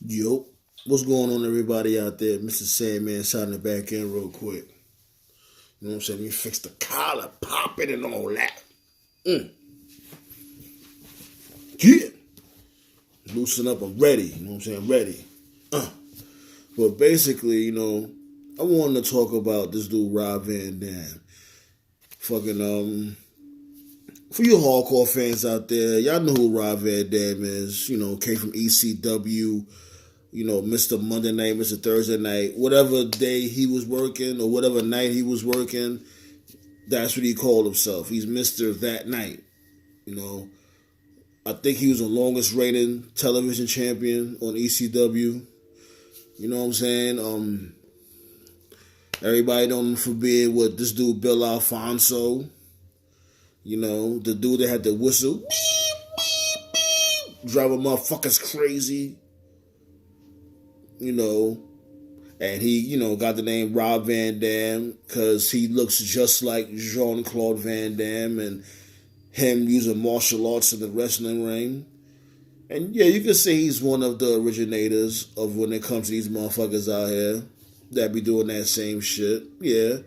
Yo, what's going on, everybody out there? Mr. Sandman signing back in real quick. You know what I'm saying? You fix the collar, pop it, and all that. Mm. Yeah. Loosen up, I'm ready. You know what I'm saying? Ready. Uh. But basically, I wanted to talk about this dude, Rob Van Dam. Fucking, for you hardcore fans out there, y'all know who Rob Van Dam is. Came from ECW. Mr. Monday night, Mr. Thursday night, whatever day he was working or whatever night he was working, that's what he called himself. He's Mr. That Night. I think he was the longest reigning television champion on ECW. You know what I'm saying? Everybody don't forbid what this dude, Bill Alfonso, the dude that had the whistle, beep, beep, beep, driving motherfuckers crazy. And he, got the name Rob Van Dam because he looks just like Jean-Claude Van Damme and him using martial arts in the wrestling ring. And yeah, you can say he's one of the originators of when it comes to these motherfuckers out here that be doing that same shit. Yeah.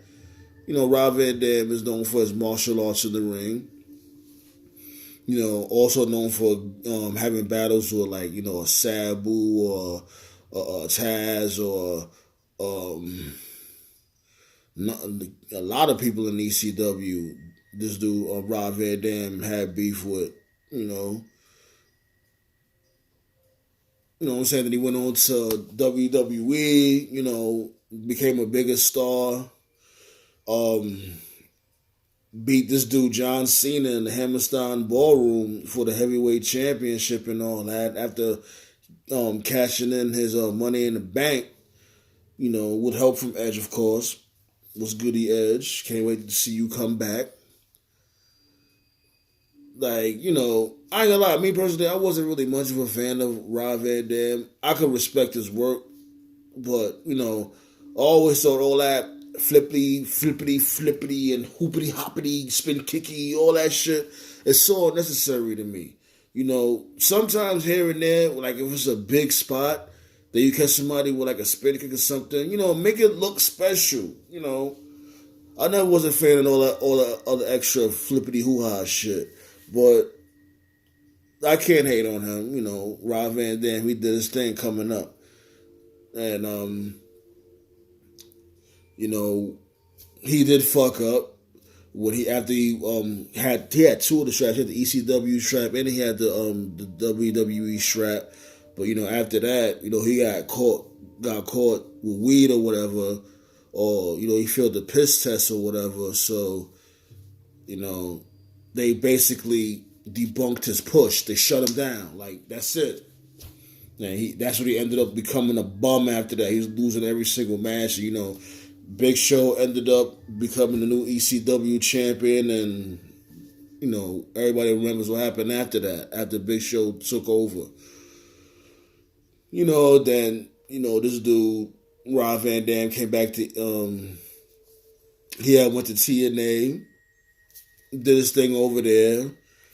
Rob Van Dam is known for his martial arts in the ring. Also known for having battles with like, a Sabu or Taz or a lot of people in ECW. This dude, Rob Van Dam, had beef with. What I'm saying? That he went on to WWE. Became a bigger star. Beat this dude John Cena in the Hammerstein Ballroom for the heavyweight championship and all that after cashing in his Money in the Bank, with help from Edge, of course. Was goody Edge. Can't wait to see you come back. Like, I ain't gonna lie, me personally, I wasn't really much of a fan of Rob Van Dam. I could respect his work, but, I always thought all that flippity, and hoopity hoppity, spin kicky, all that shit is so unnecessary to me. Sometimes here and there, like if it's a big spot, that you catch somebody with like a spin kick or something, make it look special. I never was a fan of all the other extra flippity hoo ha shit, but I can't hate on him. Rob Van Dam, he did his thing coming up, and he did fuck up. When he after he had two of the straps, he had the ECW strap and he had the WWE strap. But after that, he got caught with weed or whatever, or he failed the piss test or whatever. So, they basically debunked his push. They shut him down. Like that's it. And that's what he ended up becoming a bum after that. He was losing every single match. Big Show ended up becoming the new ECW champion, and everybody remembers what happened after that. After Big Show took over, then this dude Rob Van Dam came back to he had went to TNA, did his thing over there.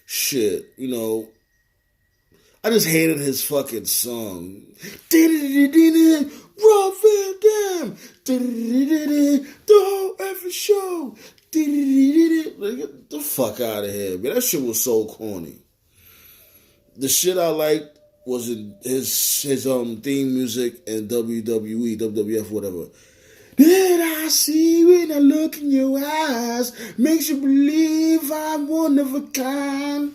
Shit, I just hated his fucking song. Rob Van Dam. The whole effing show. Get the fuck out of here, man. That shit was so corny. The shit I liked was in his theme music in WWE, WWF, whatever. Did I see when I look in your eyes? Makes you believe I'm one of a kind.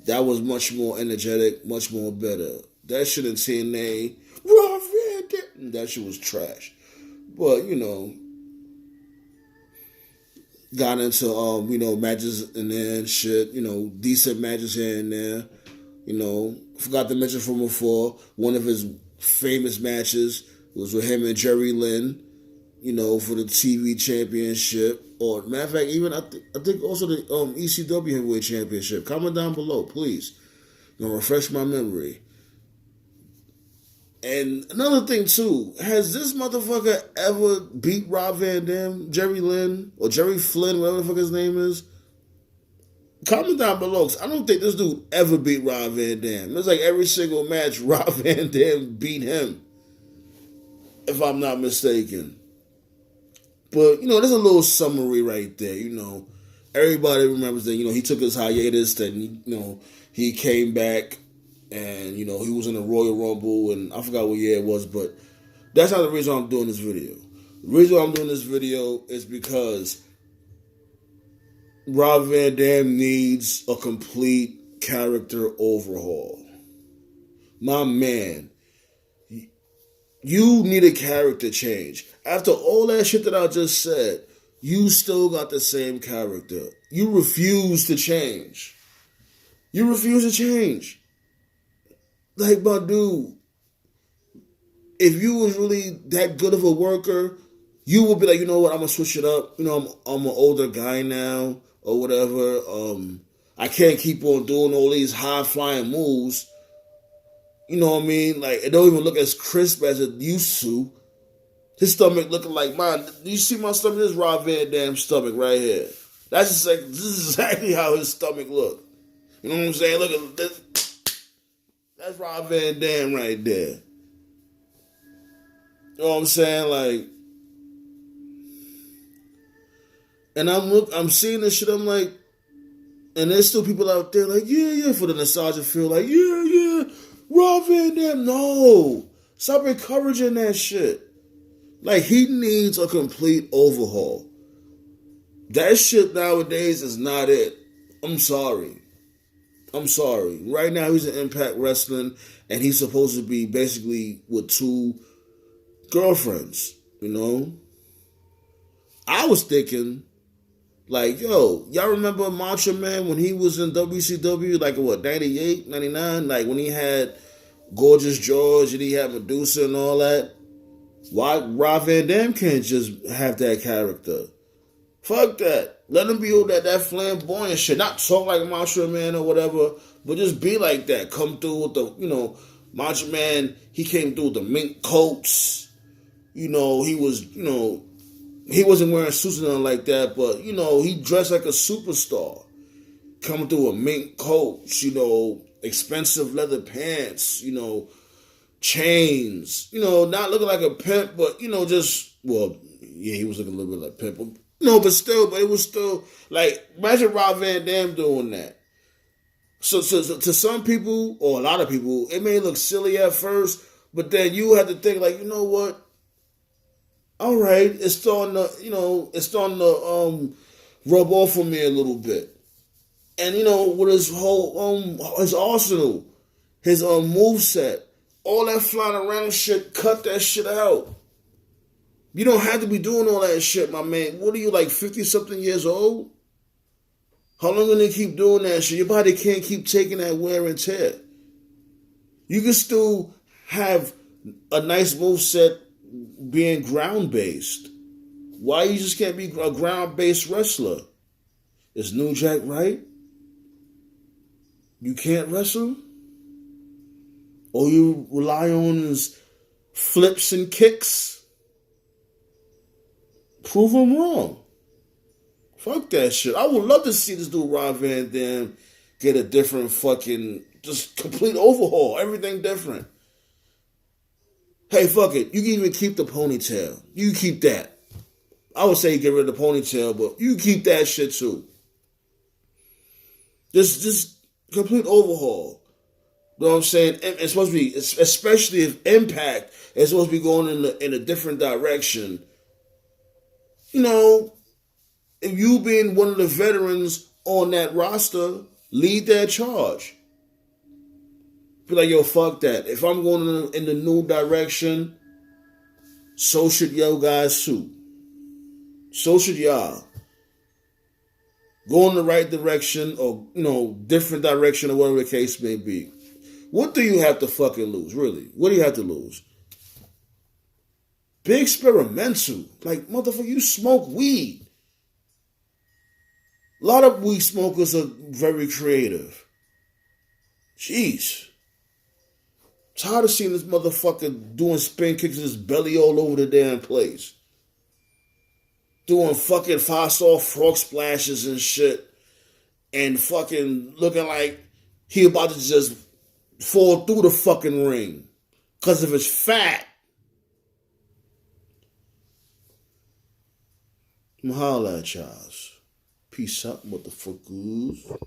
That was much more energetic, much more better. That shit in TNA, Raw Red, that shit was trash. But, got into, matches in there and shit, decent matches here and there. Forgot to mention from before, one of his famous matches was with him and Jerry Lynn, for the TV championship. Or matter of fact, even I think also the ECW heavyweight championship. Comment down below, please. Refresh my memory. And another thing too, has this motherfucker ever beat Rob Van Dam, Jerry Lynn, or Jerry Flynn, whatever the fuck his name is? comment down below. 'Cause I don't think this dude ever beat Rob Van Dam. It's like every single match, Rob Van Dam beat him, if I'm not mistaken. But, there's a little summary right there, Everybody remembers that, he took his hiatus, then, he came back and, he was in the Royal Rumble, and I forgot what year it was, but that's not the reason I'm doing this video. The reason I'm doing this video is because Rob Van Dam needs a complete character overhaul. My man, you need a character change. After all that shit that I just said, you still got the same character. You refuse to change. You refuse to change. Like, my dude, if you was really that good of a worker, you would be like, you know what, I'm going to switch it up. I'm an older guy now or whatever. I can't keep on doing all these high-flying moves. You know what I mean? Like, it don't even look as crisp as it used to. His stomach looking like mine. Do you see my stomach? This is Rob Van Dam's stomach right here. This is exactly how his stomach look. You know what I'm saying? Look at this. That's Rob Van Dam right there. You know what I'm saying? Like, and I'm seeing this shit. I'm like, and there's still people out there like, yeah, for the nostalgia feel, like, yeah, Rob Van Dam. No, stop encouraging that shit. Like, he needs a complete overhaul. That shit nowadays is not it. I'm sorry. Right now, he's in Impact Wrestling, and he's supposed to be basically with 2 girlfriends, I was thinking, like, yo, y'all remember Macho Man when he was in WCW, like, 98, 99? Like, when he had Gorgeous George and he had Medusa and all that? Why Rob Van Dam can't just have that character? Fuck that. Let him be all that flamboyant shit. Not talk like Macho Man or whatever, but just be like that. Come through with the, Macho Man, he came through with the mink coats. He was, he wasn't wearing suits and nothing like that, but, he dressed like a superstar. Coming through with mink coats, expensive leather pants, chains, not looking like a pimp, but, he was looking a little bit like a pimp. But it was still, like, imagine Rob Van Dam doing that. So to some people, or a lot of people, it may look silly at first, but then you have to think, like, you know what? All right, it's starting to rub off on me a little bit. And, with his whole, his arsenal, his moveset, all that flying around shit, cut that shit out. You don't have to be doing all that shit, my man. What are you, like 50-something years old? How long are they keep doing that shit? Your body can't keep taking that wear and tear. You can still have a nice moveset being ground-based. Why you just can't be a ground-based wrestler? Is New Jack right? You can't wrestle? Or you rely on his flips and kicks? Prove him wrong. Fuck that shit. I would love to see this dude Rob Van Dam get a different fucking, just complete overhaul. Everything different. Hey, fuck it. You can even keep the ponytail. You keep that. I would say get rid of the ponytail, but you keep that shit too. Just complete overhaul. You know what I'm saying? It's supposed to be, especially if Impact is supposed to be going in a different direction. If you being one of the veterans on that roster, lead that charge. Be like, yo, fuck that. If I'm going in the new direction, so should yo guys too. So should y'all. Go in the right direction or, different direction or whatever the case may be. What do you have to fucking lose, really? What do you have to lose? Be experimental. Like, motherfucker, you smoke weed. A lot of weed smokers are very creative. Jeez. Tired of seeing this motherfucker doing spin kicks with his belly all over the damn place. Doing fucking 5-star frog splashes and shit. and fucking looking like he about to just fall through the fucking ring because of his fat. I'm holla at y'all. Peace out, motherfuckers.